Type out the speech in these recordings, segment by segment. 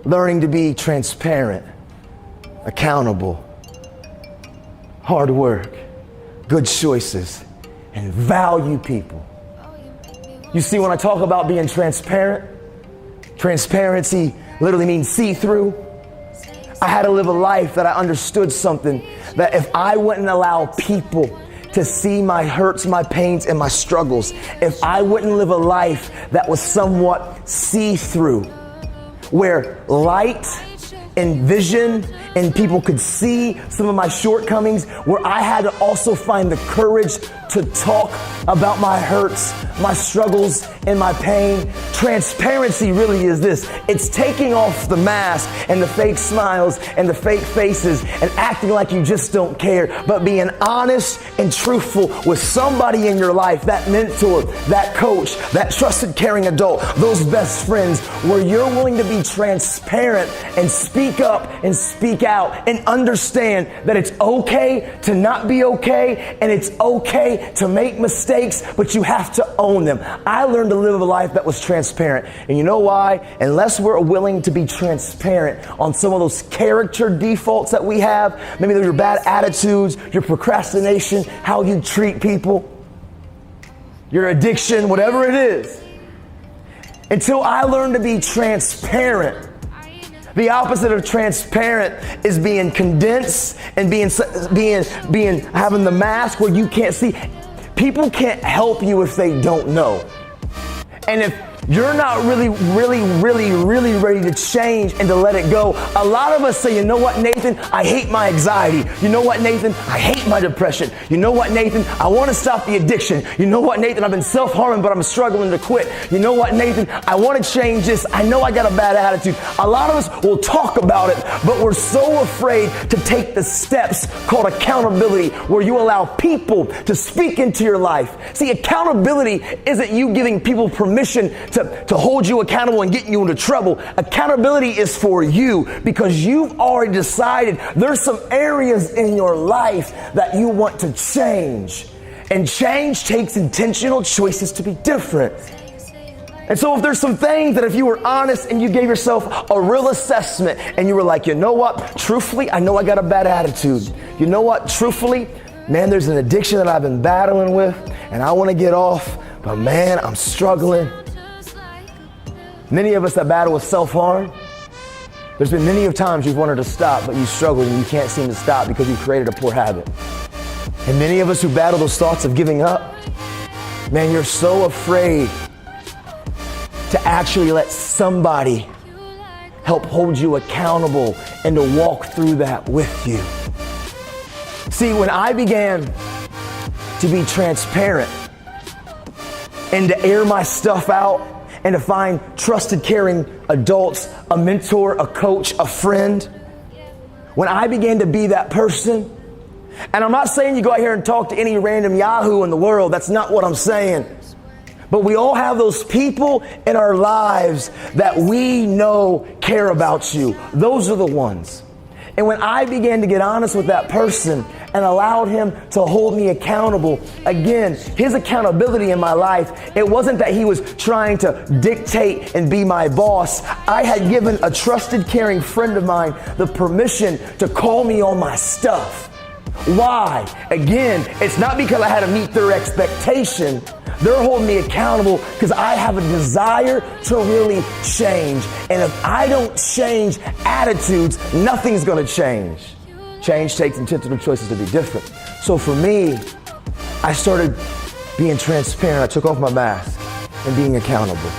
learning to be transparent, accountable, hard work, good choices, and value people. You see, when I talk about being transparent, transparency literally means see-through. I had to live a life that I understood something, that if I wouldn't allow people to see my hurts, my pains, and my struggles, if I wouldn't live a life that was somewhat see-through, where light and vision and people could see some of my shortcomings, where I had to also find the courage to talk about my hurts, my struggles, and my pain. Transparency really is this. It's taking off the mask and the fake smiles and the fake faces and acting like you just don't care, but being honest and truthful with somebody in your life, that mentor, that coach, that trusted, caring adult, those best friends, where you're willing to be transparent and speak up and speak out and understand that it's okay to not be okay, and it's okay to make mistakes, but you have to own them. I learned to live a life that was transparent. And you know why? Unless we're willing to be transparent on some of those character defaults that we have, maybe they're your bad attitudes, your procrastination, how you treat people, your addiction, whatever it is. Until I learned to be transparent. The opposite of transparent is being condensed and being having the mask where you can't see. People can't help you if they don't know. And if you're not really ready to change and to let it go, a lot of us say, you know what, Nathan, I hate my anxiety. You know what, Nathan, I hate my depression. You know what, Nathan, I want to stop the addiction. You know what, Nathan, I've been self-harming, but I'm struggling to quit. You know what, Nathan, I want to change this. I know I got a bad attitude. A lot of us will talk about it, but we're so afraid to take the steps called accountability, where you allow people to speak into your life. See, accountability isn't you giving people permission to hold you accountable and get you into trouble. Accountability is for you, because you've already decided there's some areas in your life that you want to change. And change takes intentional choices to be different. And so if there's some things that if you were honest and you gave yourself a real assessment and you were like, you know what, truthfully, I know I got a bad attitude. You know what, truthfully, man, there's an addiction that I've been battling with and I want to get off, but man, I'm struggling. Many of us that battle with self-harm, there's been many of times you've wanted to stop, but you struggled and you can't seem to stop because you've created a poor habit. And many of us who battle those thoughts of giving up, man, you're so afraid to actually let somebody help hold you accountable and to walk through that with you. See, when I began to be transparent and to air my stuff out, and to find trusted, caring adults, a mentor, a coach, a friend. When I began to be that person, and I'm not saying you go out here and talk to any random Yahoo in the world, that's not what I'm saying. But we all have those people in our lives that we know care about you. Those are the ones. And when I began to get honest with that person and allowed him to hold me accountable, again, his accountability in my life, it wasn't that he was trying to dictate and be my boss. I had given a trusted, caring friend of mine the permission to call me on my stuff. Why? Again, it's not because I had to meet their expectation. They're holding me accountable because I have a desire to really change. And if I don't change attitudes, nothing's going to change. Change takes intentional choices to be different. So for me, I started being transparent. I took off my mask and being accountable.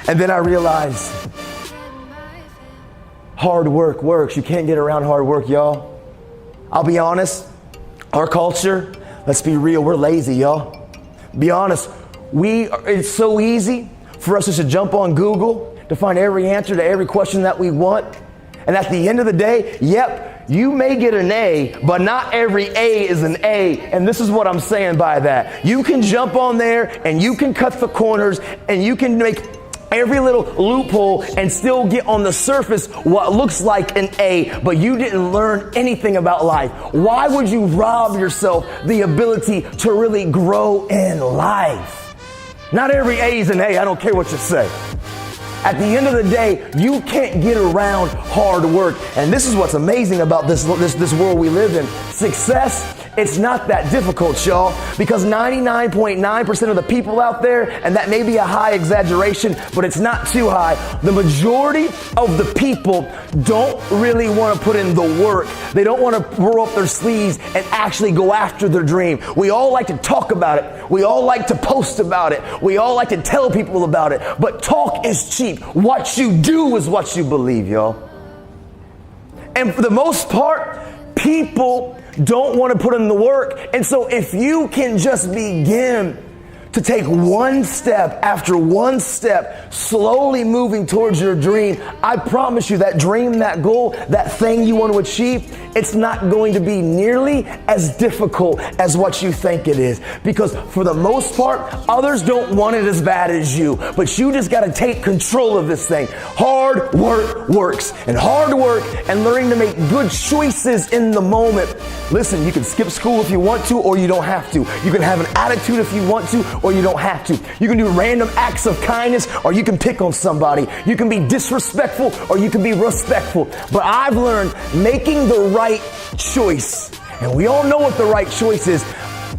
And then I realized hard work works. You can't get around hard work, y'all. I'll be honest, our culture, let's be real, we're lazy, y'all. Be honest, it's so easy for us just to jump on Google to find every answer to every question that we want. And at the end of the day, yep, you may get an A, but not every A is an A. And this is what I'm saying by that. You can jump on there and you can cut the corners and you can make every little loophole and still get on the surface what looks like an A, but you didn't learn anything about life. Why would you rob yourself the ability to really grow in life? Not every A is an A, I don't care what you say. At the end of the day, you can't get around hard work. And this is what's amazing about this world we live in. Success, it's not that difficult, y'all, because 99.9% of the people out there, and that may be a high exaggeration, but it's not too high, the majority of the people don't really want to put in the work. They don't want to roll up their sleeves and actually go after their dream. We all like to talk about it. We all like to post about it. We all like to tell people about it. But talk is cheap. What you do is what you believe, y'all. And for the most part, people don't want to put in the work. And so if you can just begin to take one step after one step, slowly moving towards your dream, I promise you that dream, that goal, that thing you want to achieve, it's not going to be nearly as difficult as what you think it is. Because for the most part, others don't want it as bad as you. But you just got to take control of this thing. Hard work works. And hard work and learning to make good choices in the moment. Listen, you can skip school if you want to, or you don't have to. You can have an attitude if you want to, or you don't have to. You can do random acts of kindness, or you can pick on somebody. You can be disrespectful, or you can be respectful. But I've learned making the right choice, and we all know what the right choice is.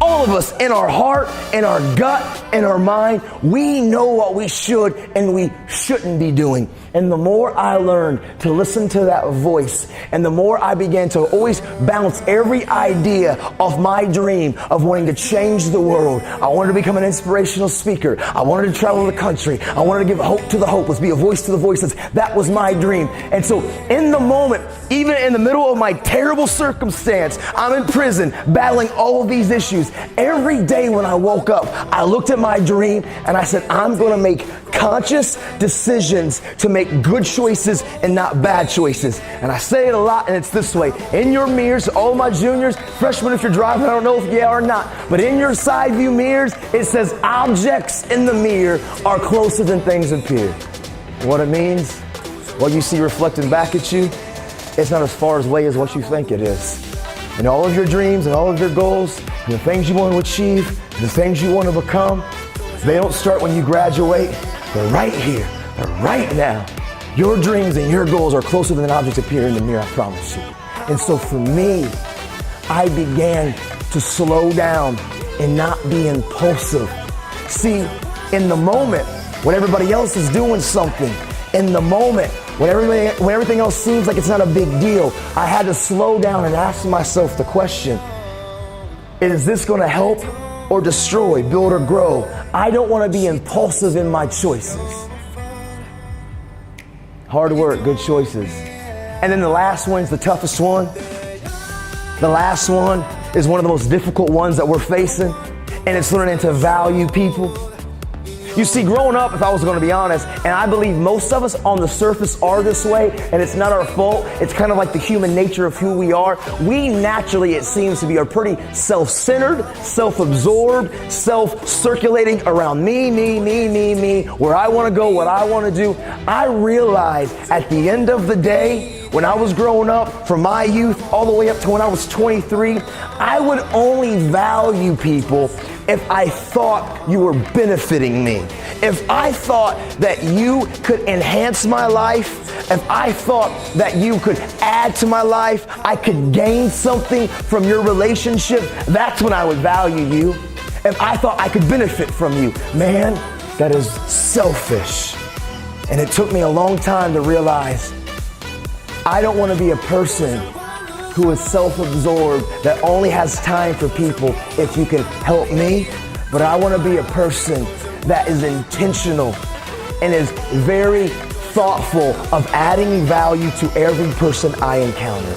All of us, in our heart, in our gut, in our mind, we know what we should and we shouldn't be doing. And the more I learned to listen to that voice, and the more I began to always bounce every idea of my dream of wanting to change the world. I wanted to become an inspirational speaker. I wanted to travel the country. I wanted to give hope to the hopeless, be a voice to the voiceless. That was my dream. And so in the moment, even in the middle of my terrible circumstance, I'm in prison battling all of these issues. Every day when I woke up, I looked at my dream and I said, I'm going to make conscious decisions to make good choices and not bad choices. And I say it a lot, and it's this way. In your mirrors, all my juniors, freshmen if you're driving, I don't know if you are or not, but in your side view mirrors, it says objects in the mirror are closer than things appear. What it means, what you see reflecting back at you, it's not as far away as what you think it is. And all of your dreams and all of your goals and the things you want to achieve, the things you want to become, they don't start when you graduate. They're right here. They're right now. Your dreams and your goals are closer than objects appear in the mirror, I promise you. And so for me, I began to slow down and not be impulsive. See, in the moment, when everybody else is doing something, in the moment, when everything else seems like it's not a big deal, I had to slow down and ask myself the question, is this going to help or destroy, build or grow? I don't want to be impulsive in my choices. Hard work, good choices. And then the last one's the toughest one. The last one is one of the most difficult ones that we're facing, and it's learning to value people. You see, growing up, if I was going to be honest, and I believe most of us on the surface are this way, and it's not our fault. It's kind of like the human nature of who we are. We naturally, it seems to be, are pretty self-centered, self-absorbed, self-circulating around me, where I want to go, what I want to do. I realized at the end of the day, when I was growing up, from my youth all the way up to when I was 23, I would only value people if I thought you were benefiting me. If I thought that you could enhance my life, if I thought that you could add to my life, I could gain something from your relationship, that's when I would value you. If I thought I could benefit from you, man, that is selfish. And it took me a long time to realize I don't want to be a person who is self-absorbed, that only has time for people if you can help me. But I want to be a person that is intentional and is very thoughtful of adding value to every person I encounter.